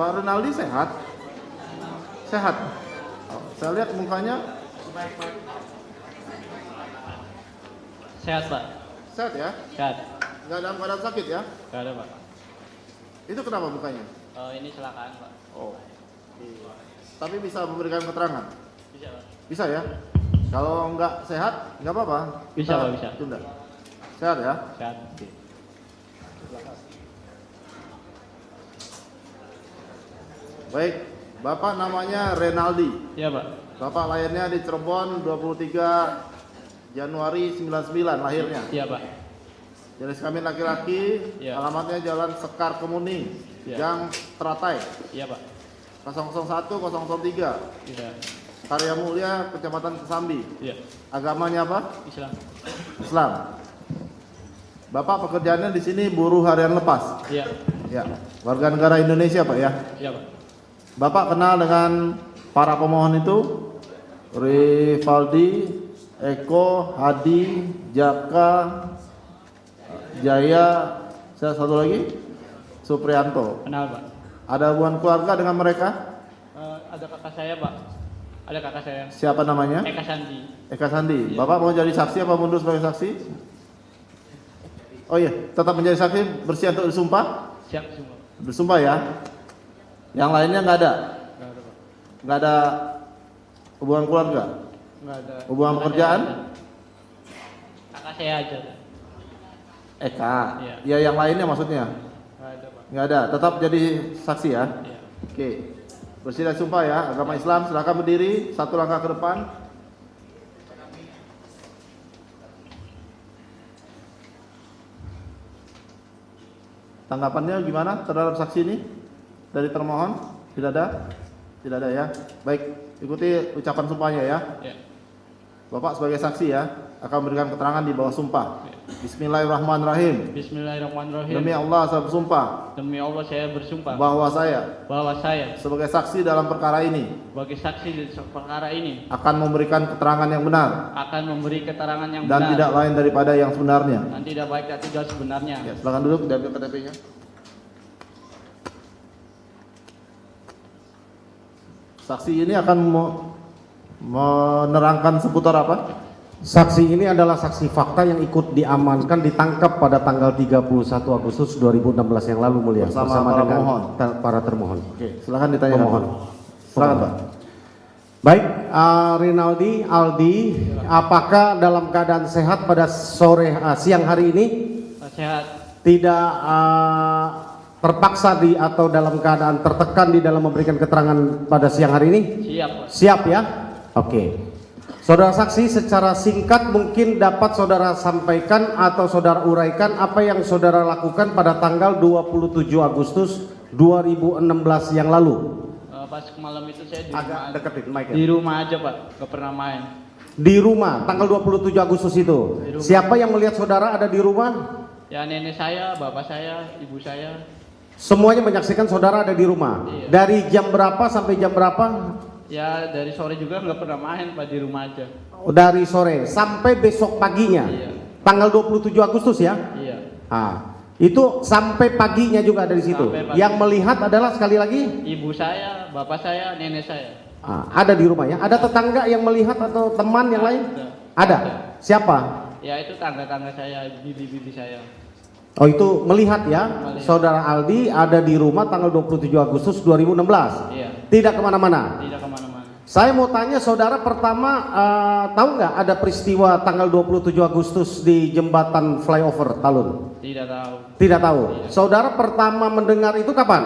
Pak Rinaldi sehat? Sehat. Oh, saya lihat mukanya Sehat, Pak. sehat ya? Sehat. Nggak dalam keadaan sakit ya? Gak ada, Pak. Itu kenapa mukanya? Ini kecelakaan, Pak. Oh. Tapi bisa memberikan keterangan? Bisa, Pak. Bisa ya? Kalau nggak sehat, nggak apa-apa. Bisa, Kita Pak, bisa. Tunda. Sehat ya? Sehat. Baik, Bapak namanya Renaldi. Iya, Pak. Bapak lahirnya di Cirebon 23 Januari 99 lahirnya. Iya, Pak. Jenis kelamin laki-laki, Iya. alamatnya Jalan Sekar Kemuning, Iya. Gang Teratai, Iya, Pak. 001 003, Iya. Karya Mulia, Kecamatan Kesambi. Iya. Agamanya apa? Islam. Islam. Bapak pekerjaannya di sini buruh harian lepas. Iya. Ya, warga negara Indonesia Pak ya. Iya, Pak. Bapak kenal dengan para pemohon itu? Rivaldi, Eko, Hadi, Jaka, Jaya, saya satu lagi, Suprianto. Kenal, Pak. Ada hubungan keluarga dengan mereka? Ada kakak saya, Pak. Ada kakak saya. Siapa namanya? Eka Sandi. Eka Sandi. Iya. Bapak mau jadi saksi apa mundur sebagai saksi? Oh iya, tetap menjadi saksi, bersiap untuk disumpah? Siap semua. Bersumpah ya. Yang lainnya nggak ada? Gak ada, Pak. Nggak ada hubungan keluarga? Nggak ada. Hubungan Kakak pekerjaan? saya aja. Kakak saya aja. Eka. Iya. Ya yang lainnya maksudnya? Nggak ada, Pak. Nggak ada. Tetap jadi saksi ya. Iya. Oke. Bersiap sumpah ya. Agama Islam. Silakan berdiri. Satu langkah ke depan. Tanggapannya gimana terhadap saksi ini dari termohon? Tidak ada? Tidak ada ya. Baik, ikuti ucapan sumpahnya ya. Iya. Bapak sebagai saksi ya akan memberikan keterangan di bawah sumpah. Bismillahirrahmanirrahim. Bismillahirrahmanirrahim. Demi Allah saya bersumpah Demi Allah saya bersumpah bahwa saya bahwa saya sebagai saksi dalam perkara ini sebagai saksi di perkara ini akan memberikan keterangan yang benar akan memberi keterangan yang dan benar tidak lain daripada yang sebenarnya. dan tidak baik dan tidak sebenarnya. Ya, silakan duduk, diambil KTP-nya. Saksi ini akan menerangkan seputar apa? Saksi ini adalah saksi fakta yang ikut diamankan ditangkap pada tanggal 31 Agustus 2016 yang lalu mulia Bersama para dengan pemohon. para termohon. Oke, silakan ditanyakan. Pemohon. Silakan, Pak. Baik, Rinaldi, Aldi, apakah dalam keadaan sehat pada siang hari ini? Sehat. Tidak terpaksa atau dalam keadaan tertekan di dalam memberikan keterangan pada siang hari ini? Siap, Pak. Siap ya? Oke. Saudara saksi, secara singkat mungkin dapat saudara sampaikan atau saudara uraikan apa yang saudara lakukan pada tanggal 27 Agustus 2016 yang lalu. Pas malam itu saya di Agak rumah, deketin mic ya. di rumah aja, Pak. Gak pernah main. Di rumah, tanggal 27 Agustus itu. Di rumah. Siapa yang melihat saudara ada di rumah? Ya nenek saya, bapak saya, ibu saya. Semuanya menyaksikan saudara ada di rumah. Iya. Dari jam berapa sampai jam berapa? Ya dari sore juga nggak pernah main, Pak, di rumah aja. Dari sore sampai besok paginya. Iya. Tanggal 27 Agustus ya? Iya. Itu sampai paginya juga ada di situ. Sampai pagi. Yang melihat adalah sekali lagi Ibu saya, bapak saya, nenek saya. ada di rumah ya. Ada tetangga yang melihat atau teman yang lain? Ada. Siapa? Ya itu tangga-tangga saya, bibi-bibi saya. Oh itu melihat ya. Melihat. Saudara Aldi ada di rumah tanggal 27 Agustus 2016. Iya. Tidak kemana-mana. Tidak kemana-mana. Saya mau tanya saudara pertama tahu nggak ada peristiwa tanggal 27 Agustus di jembatan flyover Talun? Tidak tahu. Tidak tahu. Tidak. Saudara pertama mendengar itu kapan?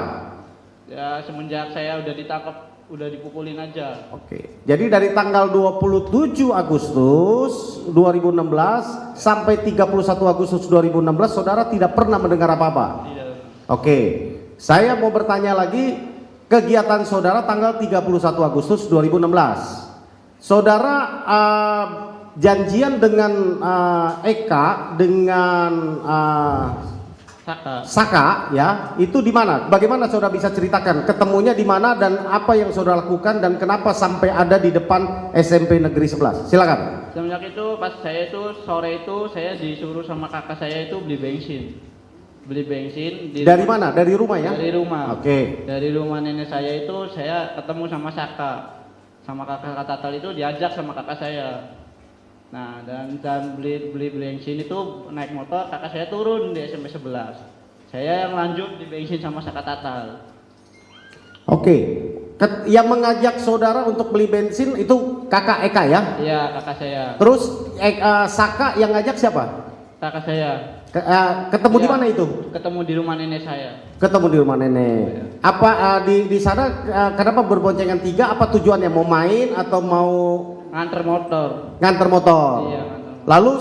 Ya semenjak saya udah ditangkap, udah dipukulin aja. Oke. Jadi dari tanggal 27 Agustus 2016 sampai 31 Agustus 2016 saudara tidak pernah mendengar apa-apa. Tidak. Oke. Saya mau bertanya lagi kegiatan saudara tanggal 31 Agustus 2016. Saudara janjian dengan Eka dengan Saka ya, itu di mana? Bagaimana saudara bisa ceritakan ketemunya di mana dan apa yang saudara lakukan dan kenapa sampai ada di depan SMP Negeri 11? Silakan. Semenjak itu pas saya itu sore itu saya disuruh sama kakak saya itu beli bensin. beli bensin Dari mana? Dari rumah ya? dari rumah. Oke. Dari rumah nenek saya itu saya ketemu sama Saka, sama kakak Tatal itu diajak sama kakak saya. Nah dan beli bensin itu naik motor, kakak saya turun di SMP 11. Saya yang lanjut di bensin sama Saka Tatal. Oke. Yang mengajak saudara untuk beli bensin itu kakak Eka ya? Iya kakak saya. Terus Saka yang ngajak siapa? Kakak saya. Ketemu di Iya, mana itu? Ketemu di rumah nenek saya. Ketemu di rumah nenek. Apa di sana kenapa berboncengan 3? Apa tujuannya? Mau main atau mau Nganter motor. nganter motor? Iya, nganter. Lalu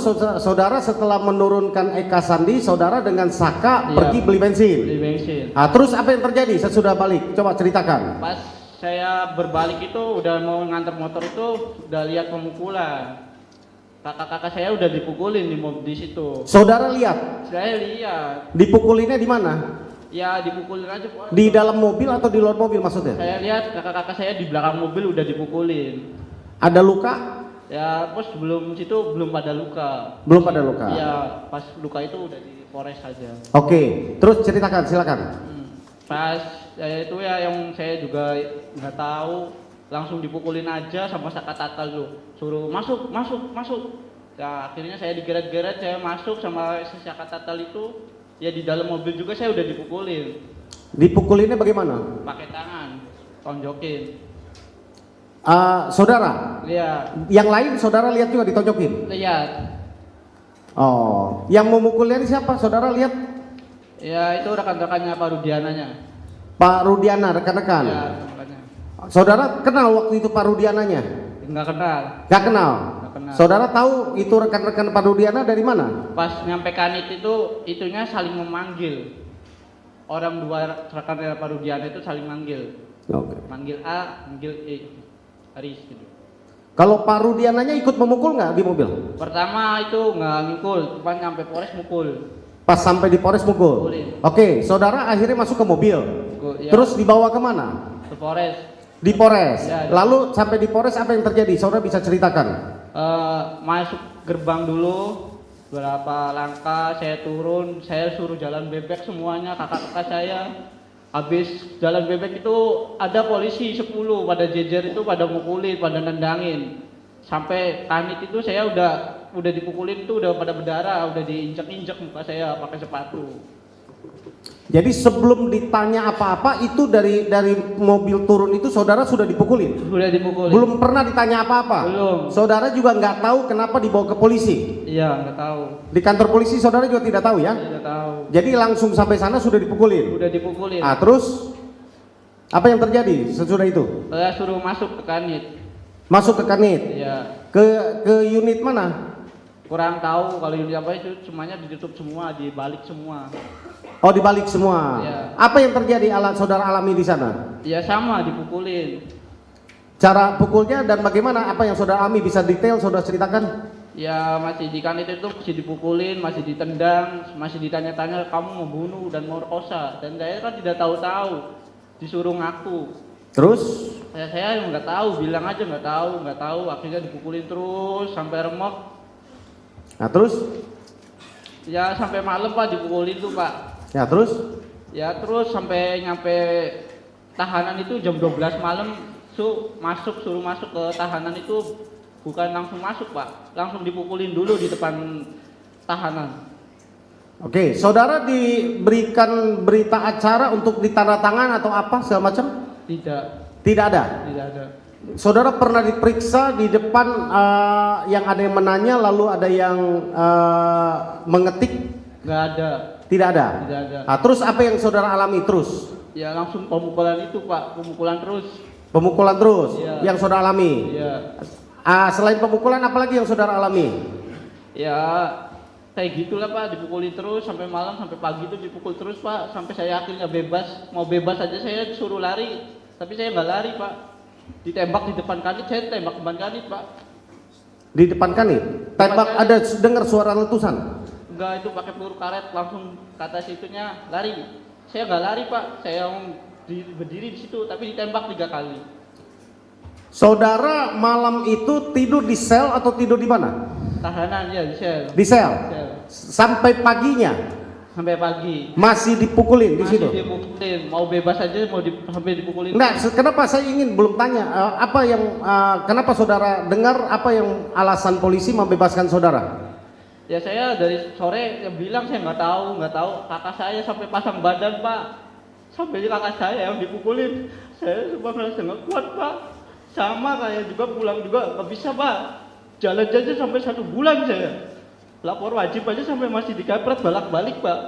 saudara setelah menurunkan Eka Sandi, saudara dengan Saka Iya. pergi beli bensin. Beli bensin. Terus apa yang terjadi sesudah balik? Coba ceritakan. Pas saya berbalik itu udah mau nganter motor itu udah lihat pemukulan. Kakak-kakak saya udah dipukulin di situ. Saudara lihat Saya lihat, dipukulinnya di mana? ya dipukulin aja Pak. Di dalam mobil atau di luar mobil maksudnya? Saya lihat kakak-kakak saya di belakang mobil udah dipukulin. Ada luka? Ya, pas sebelum situ belum pada luka. Belum pada luka. Iya, pas luka itu udah di Polres aja. Oke, terus ceritakan silakan. Pas itu ya yang saya juga nggak tahu, langsung dipukulin aja sama Saka Tatal tuh, suruh masuk. Ya akhirnya saya digeret-geret, saya masuk sama si Saka Tatal itu, ya di dalam mobil juga saya udah dipukulin, Dipukulinnya bagaimana? pakai tangan, tonjokin. Saudara, Lihat, yang lain saudara lihat juga ditonjokin? lihat. Oh, yang memukulnya ini siapa? Saudara lihat? Ya itu rekan-rekannya Pak Rudiananya. Pak Rudiana, rekan-rekan. Ya, rekan-rekannya. Saudara kenal waktu itu Pak Rudiananya? Nggak kenal. Gak kenal. Nggak kenal. Saudara tahu itu rekan-rekan Pak Rudiana dari mana? Pas nyampe Kanit itu, itunya saling memanggil. Orang dua rekan Pak Rudiana itu saling manggil. Oke. Manggil A, manggil E. Haris gitu. Kalau Pak Rudiananya ikut memukul nggak di mobil? Pertama itu nggak ngikul, cuma nyampe Polres mukul. Pas sampai di Polres mukul. Mukulin. Oke, saudara akhirnya masuk ke mobil. Mukul, ya. Terus dibawa kemana? Ke Polres. Di Polres. Ya, ya. Lalu sampai di Polres apa yang terjadi? Saudara bisa ceritakan? Masuk gerbang dulu, berapa langkah saya turun, saya suruh jalan bebek semuanya, kakak-kakak saya. Habis jalan bebek itu ada polisi 10 pada jejer itu pada mukulin, pada nendangin. Sampai Kanit itu saya udah dipukulin itu udah pada berdarah, udah diinjek-injek muka saya pakai sepatu. Jadi sebelum ditanya apa-apa itu dari mobil turun itu saudara sudah dipukulin? Udah dipukulin. Belum pernah ditanya apa-apa? Belum. Saudara juga nggak tahu kenapa dibawa ke polisi? Iya, nggak tahu. Di kantor polisi saudara juga tidak tahu ya? Tidak tahu. Jadi langsung sampai sana sudah dipukulin? Udah dipukulin. Terus apa yang terjadi sesudah itu? Saya suruh masuk ke Kanit. Masuk ke Kanit? Iya. Ke unit mana? Kurang tahu kalau unit apa itu, semuanya ditutup semua, dibalik semua. Oh, dibalik semua. Iya. Apa yang terjadi saudara alami di sana? Ya sama dipukulin. Cara pukulnya dan bagaimana? Apa yang saudara alami bisa detail saudara ceritakan? Ya masih di Kanit itu masih dipukulin, masih ditendang, masih ditanya-tanya kamu mau bunuh dan mau kosa. Dan saya kan tidak tahu-tahu, disuruh ngaku. Terus? Saya nggak tahu, bilang aja nggak tahu. Akhirnya dipukulin terus sampai remuk. Nah terus? Ya sampai malam Pak dipukulin tuh Pak. Ya terus? Ya terus sampai nyampe tahanan itu jam 12 malam suruh masuk ke tahanan itu, bukan langsung masuk Pak, langsung dipukulin dulu di depan tahanan. Oke, saudara diberikan berita acara untuk ditandatangan atau apa segala macam? Tidak Tidak ada. ada. Saudara pernah diperiksa di depan yang ada yang menanya lalu ada yang mengetik? Nggak ada. Tidak ada. Tidak ada. Nah, terus apa yang saudara alami terus? Ya langsung pemukulan itu Pak, pemukulan terus. Pemukulan terus Iya. yang saudara alami. Ya, Selain pemukulan apalagi yang saudara alami? ya kayak gitulah Pak, dipukulin terus sampai malam, sampai pagi itu dipukul terus Pak, sampai saya akhirnya bebas. Mau bebas aja saya disuruh lari, tapi saya nggak lari Pak. Ditembak di depan Kanit, saya tembak depan Kanit Pak. Di depan Kanit? Tembak Kanit. ada dengar suara letusan? Enggak, itu pakai peluru karet langsung kata situnya lari. Saya nggak lari Pak, saya berdiri di situ tapi ditembak 3 kali. Saudara malam itu tidur di sel atau tidur di mana? Tahanan ya di sel. Di sel. Sel. Sampai paginya. sampai pagi. Masih dipukulin di Masih situ? dipukulin, mau bebas aja sampai dipukulin. Enggak, kenapa saya ingin belum tanya apa yang kenapa saudara dengar apa yang alasan polisi membebaskan saudara? Ya saya dari sore bilang saya nggak tahu, kakak saya sampai pasang badan Pak, sampai kakak saya yang dipukulin, saya cuma merasa nggak kuat Pak, sama kayak juga pulang juga nggak bisa Pak, jalan aja sampai 1 bulan saya, lapor wajib aja sampai masih dikapret balak-balik Pak.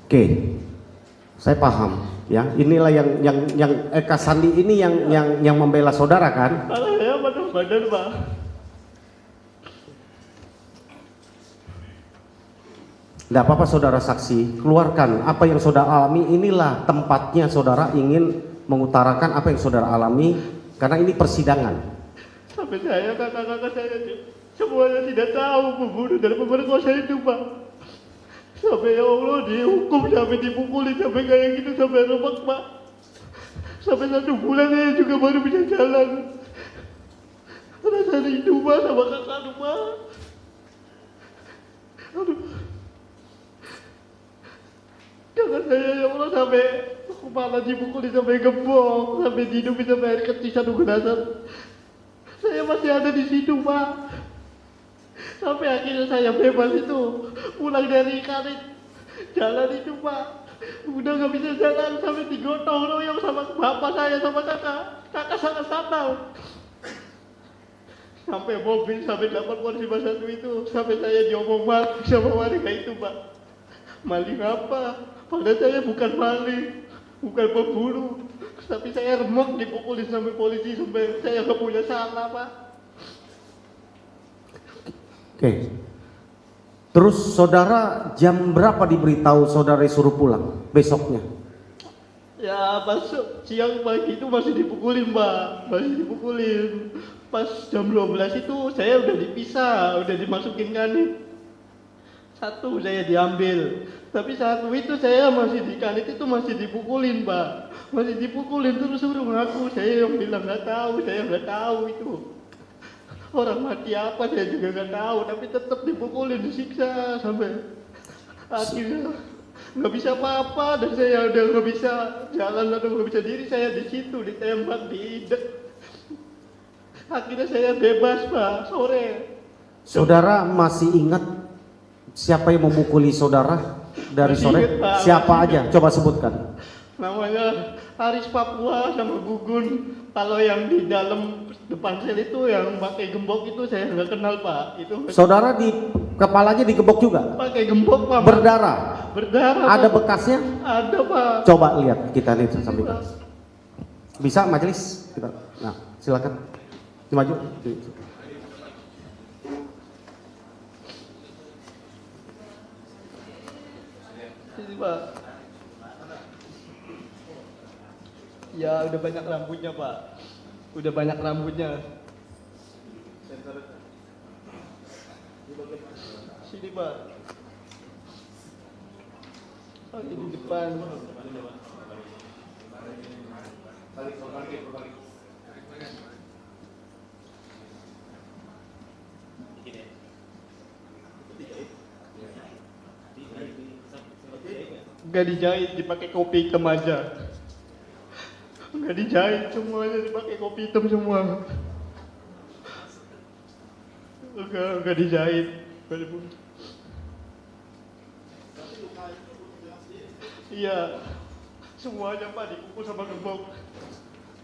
Oke, saya paham ya. Inilah yang Eka Sandi ini yang membela saudara kan? Kalau saya pasang badan Pak. Tidak apa-apa saudara saksi, keluarkan apa yang saudara alami. Inilah tempatnya saudara ingin mengutarakan apa yang saudara alami, karena ini persidangan. Sampai saya, kakak-kakak saya semuanya tidak tahu pembunuh dan pemerkosa itu Pak. Sampai ya Allah dihukum, sampai dipukuli, sampai kayak gitu, sampai remek Pak. Sampai 1 bulan saya juga baru bisa jalan. Rasa rindu Pak sama kakak Pak. Aduh. Kakak saya ya Allah sampai kepala dipukuli sampai gembok, sampai dihidupin sampai air kecil 1 gelas. Saya masih ada di situ Pak. Sampai akhirnya saya bebas itu, pulang dari karet jalan itu Pak. Udah nggak bisa jalan, sampai digotong royong sama bapak saya sama kakak sangat fatal. Sampai mobil, sampai 8 polisi satu itu, sampai saya diomong mati sama warga itu Pak. Maling apa? Padahal saya bukan maling, bukan pembunuh, tapi saya remuk dipukulin sampai polisi, sampai saya nggak punya salah Pak. Oke. Terus saudara jam berapa diberitahu saudara disuruh pulang besoknya? Ya pas siang pagi itu masih dipukulin Pak, masih dipukulin. Pas jam 12 itu saya udah dipisah, udah dimasukin kanit. 1 saya diambil, tapi 1 itu saya masih di kanit itu masih dipukulin Pak, masih dipukulin terus suruh ngaku. Saya yang bilang nggak tahu, saya nggak tahu itu orang mati apa, saya juga nggak tahu, tapi tetap dipukulin, disiksa sampai akhirnya nggak bisa apa-apa, dan saya udah nggak bisa jalan atau nggak bisa diri, saya di situ ditembak di idek. Akhirnya saya bebas Pak sore. Saudara masih ingat siapa yang memukuli saudara dari Masih sore? ingat, Pak. Siapa Masih aja? Coba sebutkan. Namanya Haris Papua sama Gugun. Kalau yang di dalam depan sel itu yang pakai gembok itu saya nggak kenal Pak. Itu Saudara di kepalanya digebok juga? pakai gembok Pak. Berdarah? Berdarah. Ada Pak. bekasnya? Ada Pak. Coba lihat, kita lihat sampaikan. Bisa majelis? Kita. Nah, silakan. Maju. Ini Pak. Ya udah banyak rambutnya Pak. Udah banyak rambutnya. Sini Pak. Oh, ini di depan. Nggak dijahit, dipakai kopi hitam aja. Nggak dijahit semuanya, dipakai kopi hitam semua. Nggak dijahit. Iya, semuanya Pak dipukul sama gembok.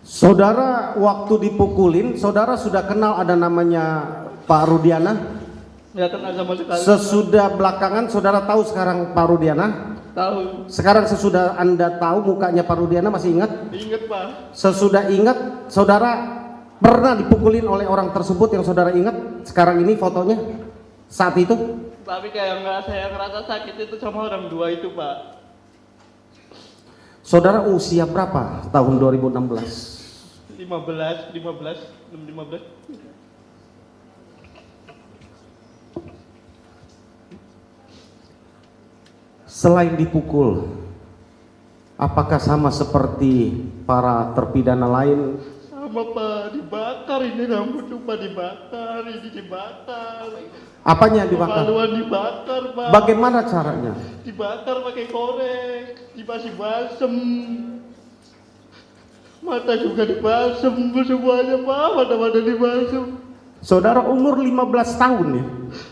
Saudara waktu dipukulin, saudara sudah kenal ada namanya Pak Rudiana? Nggak kenal sama sekali. Sesudah belakangan saudara tahu sekarang Pak Rudiana? Tahu. Sekarang sesudah Anda tahu mukanya Pak Rudiana, masih ingat? Ingat Pak. Sesudah ingat, saudara pernah dipukulin oleh orang tersebut yang saudara ingat? Sekarang ini fotonya saat itu? Tapi kayak saya ngerasa sakit itu sama orang 2 itu Pak. Saudara usia berapa tahun 2016? 15. Selain dipukul, apakah sama seperti para terpidana lain? Sama Pak, dibakar ini rambut tuh Pak, dibakar, ini dibakar. Apanya yang dibakar? Kemaluan dibakar, Pak. Bagaimana caranya? Dibakar pakai korek, dikasih balsem. Mata juga dibalsem semuanya, Pak. Mata-mata dibalsem. Saudara umur 15 tahun ya?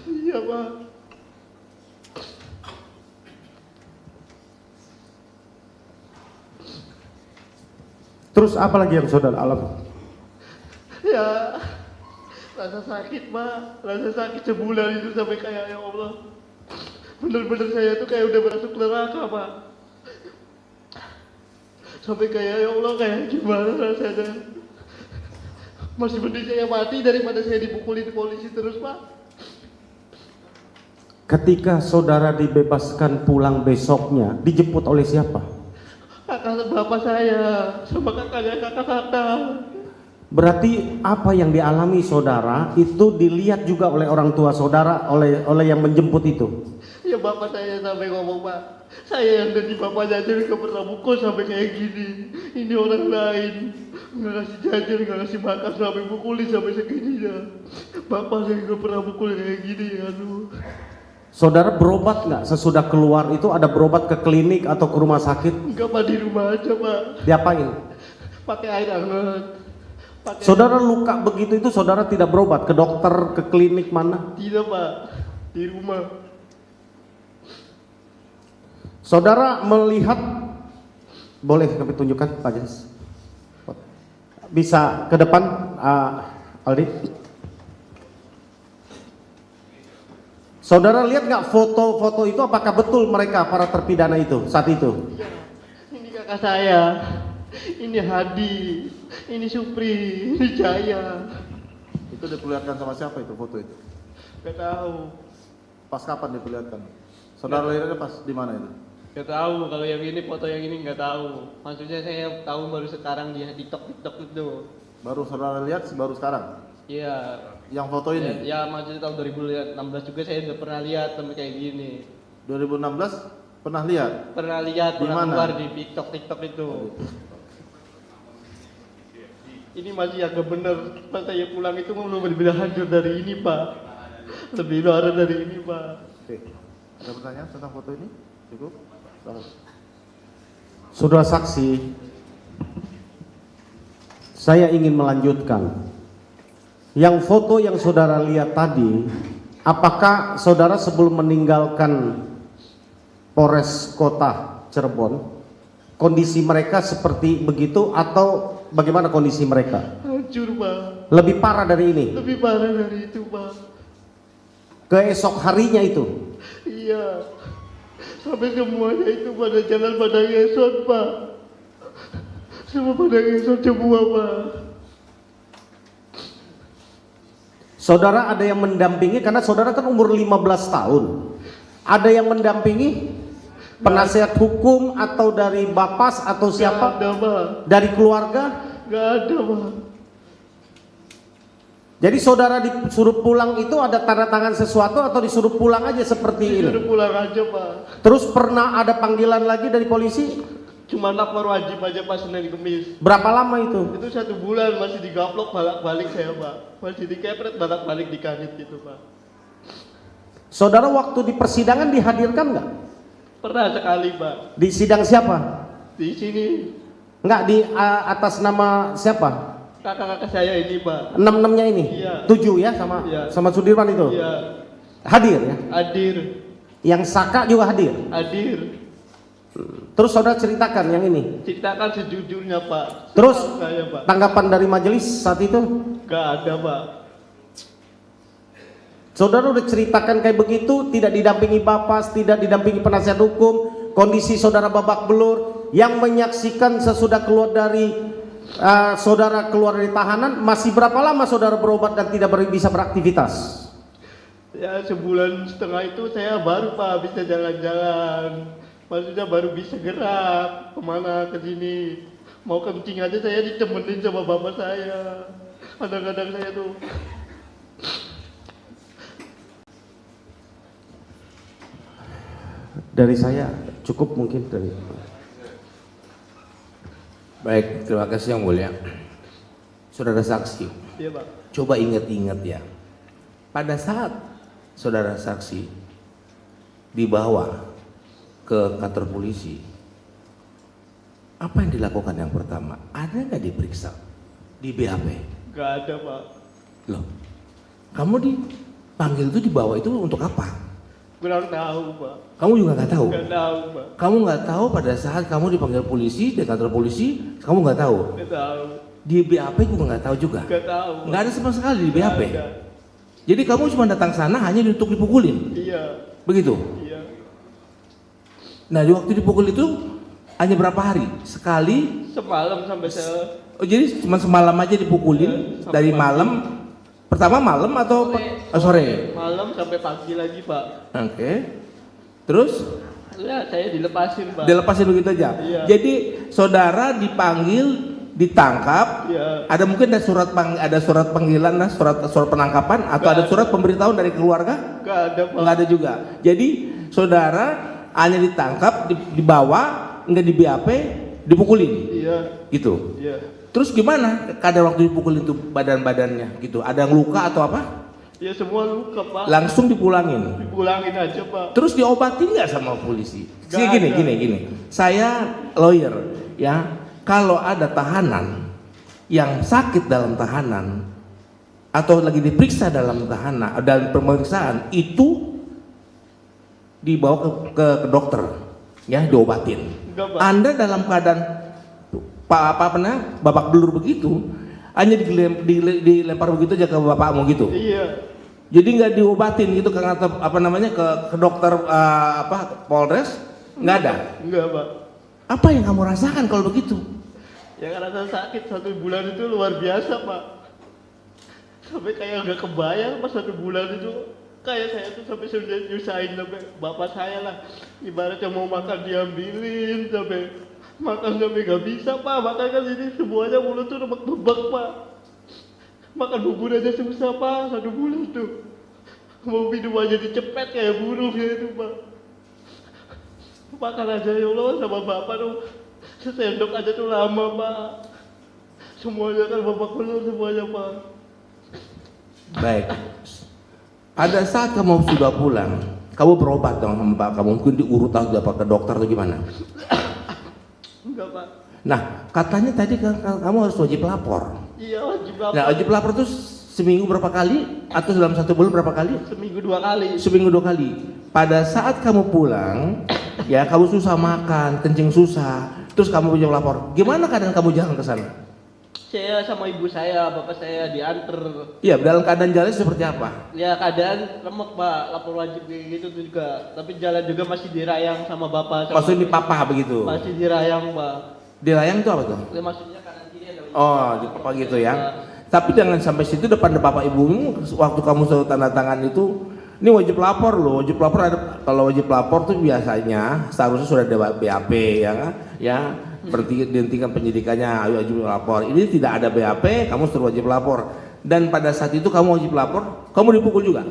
Iya, Pak. Terus apa lagi yang saudara alami? Ya, rasa sakit, Pak. Rasa sakit sebulan itu sampai kayak ya Allah. Bener-bener saya tuh kayak udah masuk neraka, Pak. Sampai kayak ya Allah, kayak gimana rasanya. Masih mending saya mati daripada saya dipukulin polisi terus, Pak. Ketika saudara dibebaskan pulang besoknya, dijemput oleh siapa? Kakak bapak saya sama kakaknya kakak-kakak. Berarti apa yang dialami saudara itu dilihat juga oleh orang tua saudara, oleh yang menjemput itu. Ya bapak saya sampai ngomong, Pak, saya yang dari bapaknya aja nggak pernah mukul sampai kayak gini. Ini orang lain nggak ngasih jajan, nggak ngasih makan sampai mukulin sampai segininya. Bapak saya nggak pernah mukul kayak gini, aduh. Saudara berobat nggak sesudah keluar itu? Ada berobat ke klinik atau ke rumah sakit? Enggak, Pak, di rumah aja, Pak. Diapain? Pakai air hangat. Saudara luka begitu itu saudara tidak berobat ke dokter, ke klinik mana? Tidak, Pak, di rumah. Saudara melihat, boleh kami tunjukkan Pak Jas? Bisa ke depan, Aldi? Saudara lihat nggak foto-foto itu, apakah betul mereka para terpidana itu saat itu? Iya, ini kakak saya, ini Hadi, ini Supri, ini Jaya. Itu diperlihatkan sama siapa itu foto itu? Gak tahu. Pas kapan diperlihatkan? Saudara lihatnya pas di mana itu? Gak tahu, kalau yang ini foto yang ini nggak tahu. Maksudnya saya tahu baru sekarang di TikTok itu. Baru saudara lihat baru sekarang? Iya. Yang foto ini? Ya maksudnya tahun 2016 juga saya udah pernah lihat sampai kayak gini. 2016 pernah lihat? Pernah lihat, Di pernah mana? keluar di TikTok itu. Ini masih agak bener. Pas saya pulang itu belum lebih hancur dari ini, Pak. Lebih parah dari ini, Pak. Oke. Ada pertanyaan tentang foto ini? Cukup? Selamat. Saudara saksi, saya ingin melanjutkan. Yang foto yang saudara lihat tadi, apakah saudara sebelum meninggalkan Polres Kota Cirebon, kondisi mereka seperti begitu atau bagaimana kondisi mereka? Hancur, Pak. Lebih parah dari ini? Lebih parah dari itu, Pak. Keesok harinya itu? Iya. Sampai semuanya itu pada jalan pada ngesot, Pak. Semua pada ngesot semua, Pak. Saudara ada yang mendampingi, karena saudara kan umur 15 tahun. Ada yang mendampingi? Penasihat hukum atau dari Bapas atau siapa? Gak ada, Pak. Dari keluarga? Gak ada, Pak. Jadi saudara disuruh pulang itu ada tanda tangan sesuatu atau disuruh pulang aja seperti ini? Disuruh pulang aja, Pak. Terus pernah ada panggilan lagi dari polisi? Cuma lapor wajib aja pas Senin Kemis. Berapa lama itu? Itu 1 bulan masih digaplok balik-balik saya, Pak. Masih dikepret balik-balik di kanit gitu, Pak. Saudara waktu di persidangan dihadirkan nggak? Pernah sekali, Pak. Di sidang siapa? Di sini Nggak, di atas nama siapa? kakak-kakak saya ini, Pak. 6-6-nya ini? Iya. 7 ya sama Iya. sama Sudirman itu? Iya. Hadir ya? Hadir. Yang Saka juga hadir? Hadir. Terus saudara ceritakan yang ini? Ceritakan sejujurnya, Pak. Terus Setahu saya, Pak. tanggapan dari majelis saat itu? Gak ada, Pak. Saudara udah ceritakan kayak begitu, tidak didampingi Bapas, tidak didampingi penasihat hukum, kondisi saudara babak belur, yang menyaksikan sesudah keluar dari saudara keluar dari tahanan, masih berapa lama saudara berobat dan tidak bisa beraktivitas? Ya 1,5 bulan itu saya baru, Pak, bisa jalan-jalan. Maksudnya baru bisa gerak kemana ke sini. Mau kencing aja saya ditemenin sama bapak saya. Kadang-kadang saya tuh. Dari saya cukup mungkin dari. Baik, terima kasih yang mulia. Saudara saksi, Iya, Pak. coba ingat-ingat ya. Pada saat saudara saksi dibawa ke kantor polisi, apa yang dilakukan yang pertama? Ada nggak diperiksa di BAP? Nggak ada, Pak. Loh, kamu dipanggil itu dibawa itu untuk apa? Kurang tahu, Pak. Kamu juga nggak tahu? Nggak tahu, Pak. Kamu nggak tahu pada saat kamu dipanggil polisi di kantor polisi, kamu nggak tahu? Nggak tahu. Di BAP juga nggak tahu juga? Nggak tahu. Nggak ada sama sekali di BAP? Nggak ada. Jadi kamu cuma datang sana hanya untuk dipukulin? Iya. Begitu? Iya. Nah, di waktu dipukul itu hanya berapa hari? Sekali? Semalam sampai saya Oh, jadi cuma semalam aja dipukulin Sampai dari pagi. malam. Pertama malam atau sore? malam sampai pagi lagi, Pak. Oke. Terus Ya, saya dilepasin, Pak. dilepasin begitu aja. Iya. Jadi saudara dipanggil, ditangkap. Iya. Ada mungkin ada surat panggilan, surat penangkapan atau Nggak ada ada. surat pemberitahuan dari keluarga? Nggak ada, Pak. Nggak ada juga. Jadi saudara hanya ditangkap, dibawa, nggak di BAP, dipukulin, Iya. gitu. Iya. Terus gimana keadaan waktu dipukulin itu badan-badannya, gitu? Ada yang luka atau apa? Ya semua luka, Pak. Langsung dipulangin. Dipulangin aja, Pak. Terus diobatin nggak sama polisi? Nggak ada. Gini. Saya lawyer, ya. Kalau ada tahanan yang sakit dalam tahanan atau lagi diperiksa dalam tahanan dan pemeriksaan itu dibawa ke dokter, ya, diobatin. Enggak, Pak. Anda dalam keadaan babak belur begitu, hanya dilempar begitu aja ke bapakmu gitu. Iya. Jadi nggak diobatin gitu ke ke dokter Polres, nggak ada. Enggak, Pak. Apa yang kamu rasakan kalau begitu? Yang rasa sakit 1 bulan itu luar biasa, Pak. Sampai kayak nggak kebayang pas 1 bulan itu. Kayak saya tuh sampai sudah nyusahin sampai bapak saya lah. Ibaratnya mau makan diambilin, sampai makan sampai nggak bisa, Pak. Makan kan ini semuanya mulut tuh rebek-bebek, Pak. Makan bubur aja susah, Pak, 1 bulan tuh. Mau minum aja dicepet kayak burung ya itu, Pak. Makan aja ya Allah sama bapak tuh. Sesendok aja tuh lama, Pak. Semuanya kan bapak belur semuanya, Pak. Baik. Pada saat kamu sudah pulang, kamu berobat dong sama bapak kamu, mungkin diurut atau apa ke dokter atau gimana? Enggak, Pak. Nah, katanya tadi kamu harus wajib lapor. Iya, wajib lapor. Nah, wajib lapor itu seminggu berapa kali atau dalam 1 bulan berapa kali? Seminggu 2 kali. Seminggu 2 kali. Pada saat kamu pulang, ya kamu susah makan, kencing susah, terus kamu wajib lapor. Gimana keadaan kamu jalan ke sana? Saya sama ibu saya, bapak saya diantar. Iya, dalam keadaan jalan seperti apa? Ya keadaan remek, Pak, lapor wajib kayak gitu tuh juga. Tapi jalan juga masih dirayang sama bapak. Sama Maksudnya dipapah begitu? masih dirayang, Pak. Dilayang itu apa tuh? Ya, maksudnya kanan kiri ada. Oh, dipapah gitu ya. Tapi jangan sampai situ depan bapak ibumu waktu kamu suruh tanda tangan itu. Ini wajib lapor loh, wajib lapor ada. Kalau wajib lapor tuh biasanya seharusnya sudah ada BAP ya kan? Ya, berarti dihentikan penyidikannya, ayo wajib lapor. Ini tidak ada BAP, kamu suruh wajib lapor. Dan pada saat itu kamu wajib lapor, kamu dipukul juga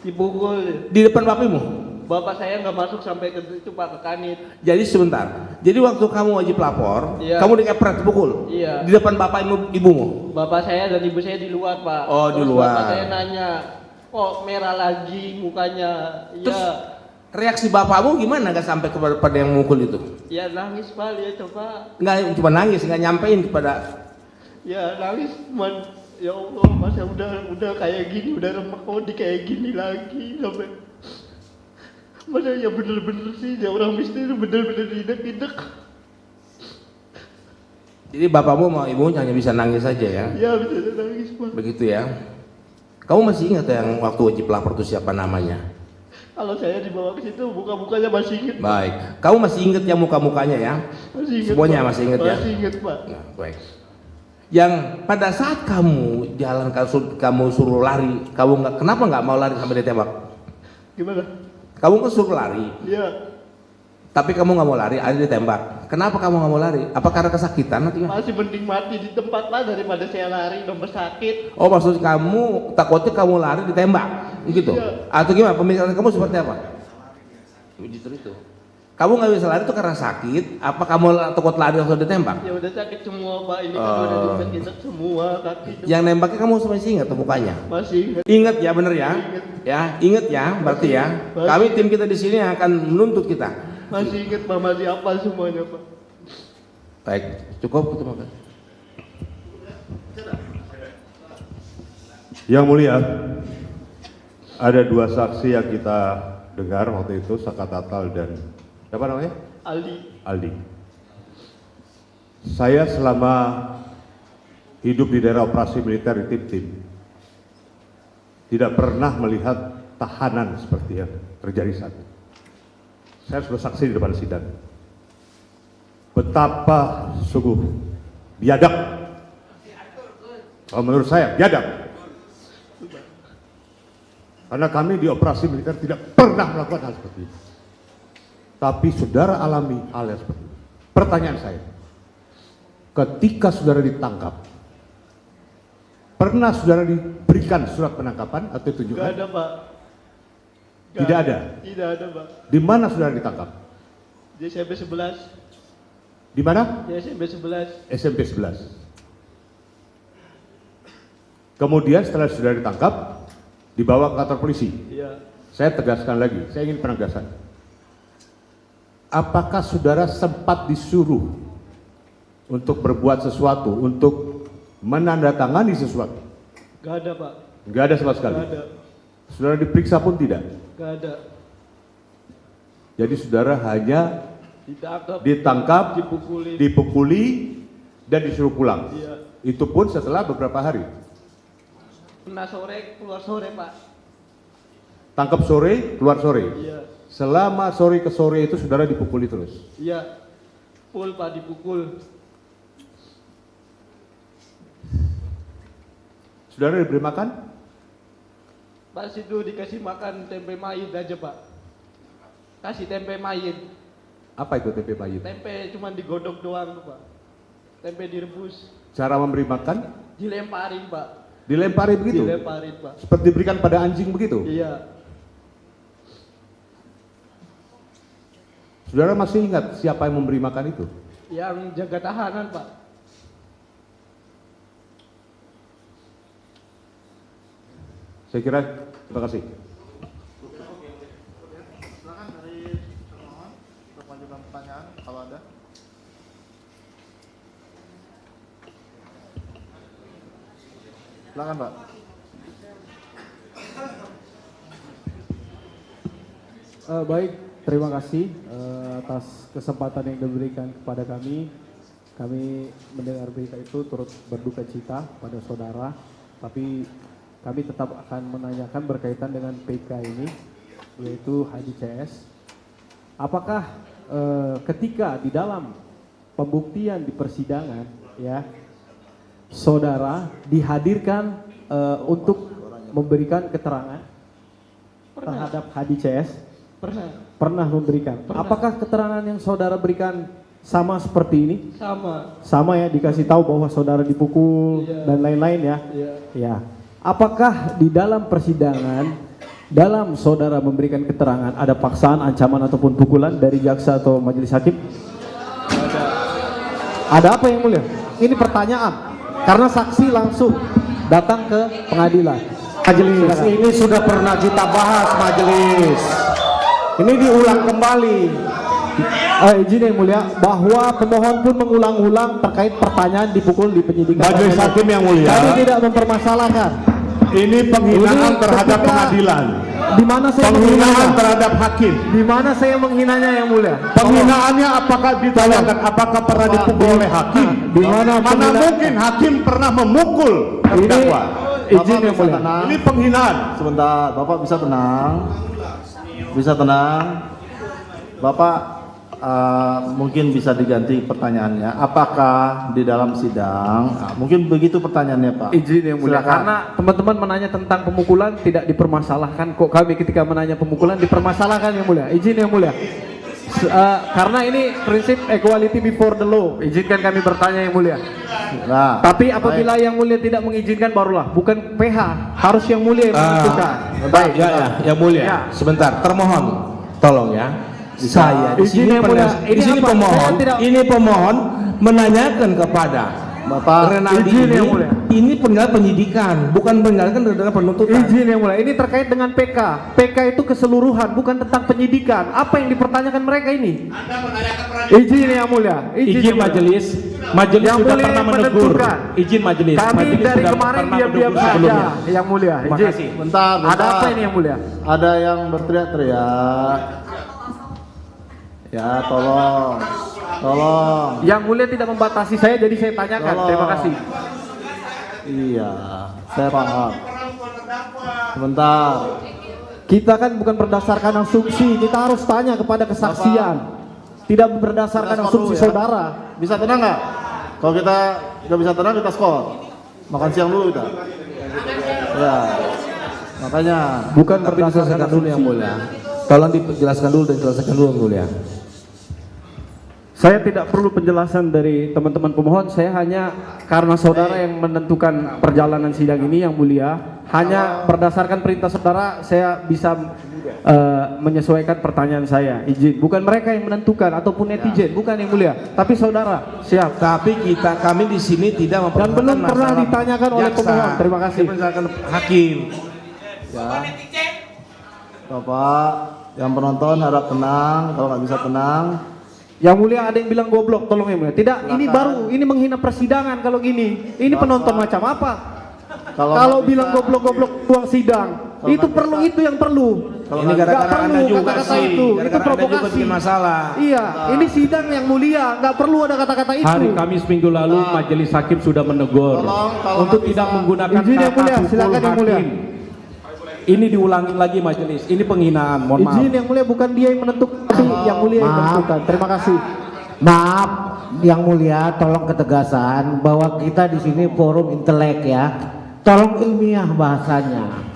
Dipukul. di depan bapimu. Bapak saya nggak masuk sampai ke itu, Pak, ke kanit. Jadi sebentar. Jadi waktu kamu wajib lapor, Iya. kamu dikepret, dipukul. Iya. Di depan bapak ibumu. Bapak saya dan ibu saya di luar, Pak. Oh, di Terus luar. Bapak saya nanya, kok merah lagi mukanya? Terus Iya. reaksi bapakmu gimana gak sampai kepada yang mukul itu? Ya nangis, Pak, ya coba. Nggak cuma nangis, nggak nyampein kepada. Ya nangis, cuman ya Allah, masa udah kayak gini, udah remek kok di kayak gini lagi sampai. Masa ya bener-bener sih, ya orang miskin itu bener-bener hidup. Jadi bapakmu sama ibumu hanya bisa nangis saja ya? Ya bisa nangis, Pak. Begitu ya. Kamu masih ingat yang waktu wajib lapor itu siapa namanya? Kalau saya dibawa ke situ, muka-mukanya masih inget. Baik. Kamu masih ingat yang muka-mukanya ya? Masih inget, Semuanya Pak. masih inget ya? Masih inget, Pak. Nah, baik. Yang pada saat kamu jalan kamu suruh lari, kamu kenapa nggak mau lari sampai ditembak? Gimana? Kamu kan suruh lari, Ya, tapi kamu nggak mau lari, ada ditembak. Kenapa kamu nggak mau lari? Apa karena kesakitan atau gimana? masih mending mati di tempat, Pak, daripada saya lari nambah sakit. Oh, maksud kamu takutnya kamu lari ditembak, gitu? Iya. Atau gimana? Pemikiran kamu seperti apa? Justru itu. Kamu nggak bisa lari itu karena sakit? Apa kamu takut lari atau ditembak? Ya udah sakit semua Pak, ini kan udah disakit semua kaki itu. Yang nembaknya kamu masih ingat tuh mukanya? Masih ingat. Ingat ya, bener ya? Ya, ingat ya, berarti ya. Kami tim kita di sini akan menuntut kita. Masih ingat Pak, masih hafal semuanya Pak. Baik, cukup terima kasih. Yang mulia, ada dua saksi yang kita dengar waktu itu, Saka Tatal dan siapa namanya? Aldi. Saya selama hidup di daerah operasi militer di tim-tim tidak pernah melihat tahanan seperti yang terjadi saat ini. Saya sudah saksi di depan sidang. Betapa sungguh biadab. Kalau menurut saya biadab. Karena kami di operasi militer tidak pernah melakukan hal seperti itu. Tapi saudara alami hal yang seperti itu. Pertanyaan saya, ketika saudara ditangkap, pernah saudara diberikan surat penangkapan atau tunjukkan? Gak ada Pak. Tidak ada? Tidak ada Pak. Di mana saudara ditangkap? Di SMP 11. Di mana? Di SMP 11. SMP 11. Kemudian setelah saudara ditangkap, dibawa ke kantor polisi. Iya. Saya tegaskan lagi, saya ingin penegasan. Apakah saudara sempat disuruh untuk berbuat sesuatu, untuk menandatangani sesuatu? Gak ada Pak. Enggak ada sama sekali. Gak ada. Saudara diperiksa pun tidak. Gak ada. Jadi saudara hanya ditangkap, dipukuli, dan disuruh pulang. Iya. Itu pun setelah beberapa hari. Pernah sore, keluar sore Pak. Tangkap sore, keluar sore. Iya. Selama sore ke sore itu saudara dipukuli terus. Iya. Full Pak, dipukul. Saudara diberi makan? Pas itu dikasih makan tempe mayit aja Pak. Kasih tempe mayit. Apa itu tempe mayit? Tempe cuman digodok doang tuh Pak. Tempe direbus. Cara memberi makan? Dilemparin Pak. Dilempari begitu? Dilemparin Pak. Seperti diberikan pada anjing begitu? Iya. Saudara masih ingat siapa yang memberi makan itu? Yang jaga tahanan Pak. Saya kira, terima kasih. Silakan dari termohon untuk mengajukan pertanyaan kalau ada. Silakan Pak. Baik, terima kasih atas kesempatan yang diberikan kepada kami. Kami mendengar berita itu turut berduka cita pada saudara, tapi kami tetap akan menanyakan berkaitan dengan PK ini, yaitu Hadi CS. Apakah ketika di dalam pembuktian di persidangan, ya, saudara dihadirkan untuk memberikan keterangan terhadap Hadi CS? Pernah memberikan. Pernah. Apakah keterangan yang saudara berikan sama seperti ini? Sama ya, dikasih tahu bahwa saudara dipukul dan lain-lain ya. Iya. Ya. Apakah di dalam persidangan, dalam saudara memberikan keterangan, ada paksaan, ancaman ataupun pukulan dari jaksa atau majelis hakim? Ada apa yang mulia? Ini pertanyaan. Karena saksi langsung datang ke pengadilan. Majelis, ini sudah pernah kita bahas majelis. Ini diulang kembali. Izin yang mulia, bahwa pemohon pun mengulang-ulang terkait pertanyaan dipukul di penyidikan. Majelis hakim yang mulia, kami tidak mempermasalahkan. ini penghinaan terhadap pengadilan. Di mana saya Penghinaan menghinanya? terhadap hakim. Di mana saya menghinanya yang mulia? Penghinaannya apakah ditanyakan apakah pernah dipukul oleh hakim? Di mana Mana penghinaan? mungkin hakim pernah memukul terdakwa? Izin yang bisa mulia. tenang. Ini penghinaan. Sebentar, Bapak bisa tenang. Bisa tenang. Bapak mungkin bisa diganti pertanyaannya. Apakah di dalam sidang? Mungkin begitu pertanyaannya Pak. Izin yang mulia. Silakan. Karena teman-teman menanya tentang pemukulan tidak dipermasalahkan. Kok kami ketika menanya pemukulan dipermasalahkan yang mulia. Izin yang mulia. Karena ini prinsip equality before the law. Izinkan kami bertanya yang mulia. Nah, Tapi apabila yang mulia tidak mengizinkan barulah, bukan PH, harus yang mulia yang menentukan. Baik, ya, yang mulia. Ya. Sebentar, termohon, tolong ya. Saya di Izin sini yang mulia. di sini Apa? pemohon, Saya tidak- ini pemohon menanyakan kepada Bapak, Renaldi izin yang mulia. ini penilaian penyidikan, bukan menjalankan dengan penuntutan. Izin yang mulia, ini terkait dengan PK. PK itu keseluruhan, bukan tentang penyidikan. Apa yang dipertanyakan mereka ini? Izin yang mulia. Izin yang mulia. majelis, majelis Yang sudah mulia pernah yang menegur. menentukan. Izin majelis. Kami Majelis dari sudah kemarin pernah diam-diam menegur saja, sebelumnya. yang mulia. Terima Izin. kasih. bentar. Ada apa ini yang mulia? Ada yang berteriak-teriak. Ya, tolong. Yang mulia tidak membatasi saya, jadi saya tanyakan. Tolong. Terima kasih. Iya, saya paham. Sebentar. Kita kan bukan berdasarkan asumsi, kita harus tanya kepada kesaksian. Tidak berdasarkan Kita skor asumsi dulu ya. saudara. Bisa tenang nggak? Kalau kita nggak bisa tenang, kita skor. Makan siang dulu kita. Ya, makanya. Bukan Tapi diselesaikan dulu yang mulia. Tolong dijelaskan dulu dan diselesaikan dulu yang mulia. Saya tidak perlu penjelasan dari teman-teman pemohon, saya hanya karena saudara yang menentukan perjalanan sidang ini yang mulia, hanya berdasarkan perintah saudara saya bisa menyesuaikan pertanyaan saya. Izin, bukan mereka yang menentukan ataupun netizen, bukan yang mulia, tapi saudara. Siap. Tapi kami di sini tidak Dan belum mempersoalkan pernah masalah ditanyakan oleh jaksa. pemohon. Terima kasih. Kita persoalkan hakim. Ya. Bapak, yang penonton harap tenang. Kalau nggak bisa tenang, Yang mulia ada yang bilang goblok, tolong yang mulia. Tidak, ini baru, ini menghina persidangan kalau gini. Ini penonton macam apa? Kalau nggak bilang bisa- goblok-goblok ruang sidang, Kalau itu nggak perlu, bisa- itu yang perlu. Kalau Ini nggak gara-gara Nggak Anda perlu juga kata-kata sih. itu Gara-gara Anda juga provokasi. bikin masalah. Iya, ini sidang yang mulia, nggak perlu ada kata-kata itu. Hari Kamis minggu lalu majelis hakim sudah menegur Tolong, kalau untuk nggak tidak bisa- menggunakan Izin yang kata mulia, pukul silakan yang mulia. hakim. Ini diulangi lagi majelis. Ini penghinaan. Mohon maaf. Izin yang mulia, bukan dia yang menentukan, tapi yang mulia yang Maaf. menentukan. Terima kasih. Maaf, yang mulia, tolong ketegasan bahwa kita di sini forum intelek ya. Tolong ilmiah bahasanya.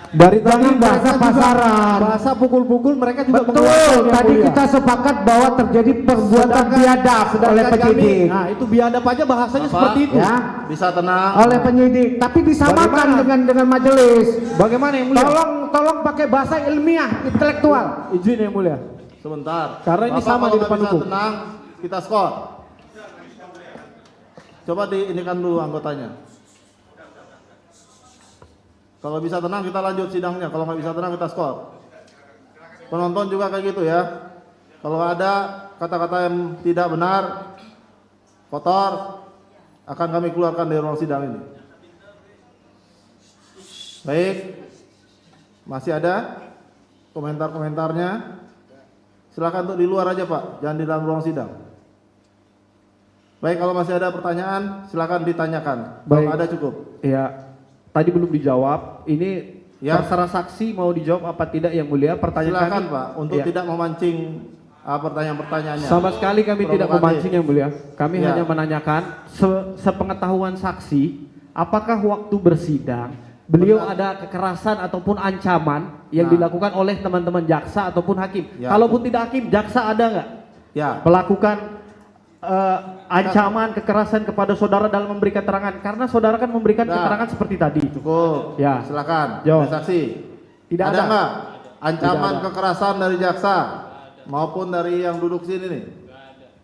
Dari tadi Jangan bahasa pasaran. bahasa pukul-pukul mereka juga Betul, mengeluarkan yang tadi mulia. kita sepakat bahwa terjadi perbuatan biadab oleh penyidik. Nah, itu biadab aja bahasanya Bapak, seperti itu. Ya, bisa tenang. oleh penyidik, tapi disamakan Bagaimana? dengan majelis. Bagaimana yang mulia? Tolong pakai bahasa ilmiah, intelektual. Izin yang mulia. Sebentar. Karena ini Bapak sama kalau di nggak depan bisa hukum. tenang, kita skor. Coba diinikan dulu anggotanya. Kalau bisa tenang kita lanjut sidangnya. Kalau nggak bisa tenang kita skor. Penonton juga kayak gitu ya. Kalau ada kata-kata yang tidak benar, kotor, akan kami keluarkan dari ruang sidang ini. Baik. Masih ada komentar-komentarnya? Silakan untuk di luar aja Pak, jangan di dalam ruang sidang. Baik, kalau masih ada pertanyaan, silakan ditanyakan. Kalau Baik. ada cukup. Ya, tadi belum dijawab. Ini Ya. terserah saksi mau dijawab apa tidak yang mulia. Pertanyaan Silakan kami, Pak, untuk Ya. tidak memancing pertanyaan-pertanyaannya. Sama sekali kami tidak Provokatif. memancing yang mulia. Kami Ya. hanya menanyakan sepengetahuan saksi, apakah waktu bersidang beliau ada kekerasan ataupun ancaman yang Nah. dilakukan oleh teman-teman jaksa ataupun hakim. Ya. Kalaupun tidak hakim, jaksa ada nggak Ya, melakukan ancaman kekerasan kepada saudara dalam memberi keterangan? Karena saudara kan memberikan Nah. keterangan seperti tadi. cukup. Ya. Silakan. Jawab. Ada saksi. Tidak ada ada. nggak ancaman Tidak ada. kekerasan dari jaksa maupun dari yang duduk sini nih?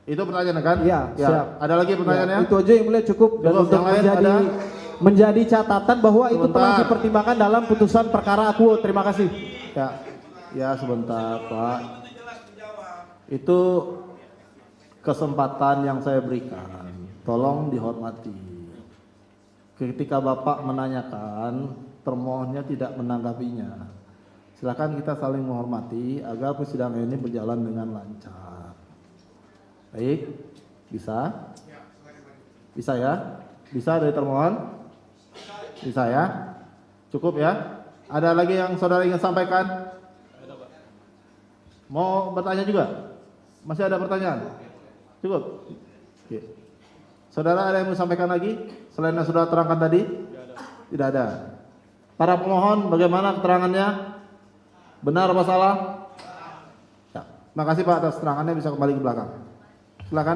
Itu pertanyaan kan? Iya, Ya. siap. Ada lagi pertanyaannya? Ya, itu aja yang mulia cukup dan Cukup, untuk yang lain menjadi ada? menjadi catatan bahwa itu telah Sebentar. dipertimbangkan dalam putusan perkara akuo. Terima kasih. Ya, ya sebentar Pak. Itu kesempatan yang saya berikan. Tolong dihormati. Ketika Bapak menanyakan, termohonnya tidak menanggapinya. Silakan kita saling menghormati agar persidangan ini berjalan dengan lancar. Baik, bisa? Bisa ya? Bisa dari termohon? Bisa ya? Cukup ya? Ada lagi yang saudara ingin sampaikan? Mau bertanya juga? Masih ada pertanyaan? Cukup? Oke. Saudara ada yang mau sampaikan lagi? Selain yang sudah terangkan tadi? Tidak ada. Para pemohon bagaimana keterangannya? Benar apa salah? Ya. Makasih Pak atas keterangannya, bisa kembali ke belakang. Silakan.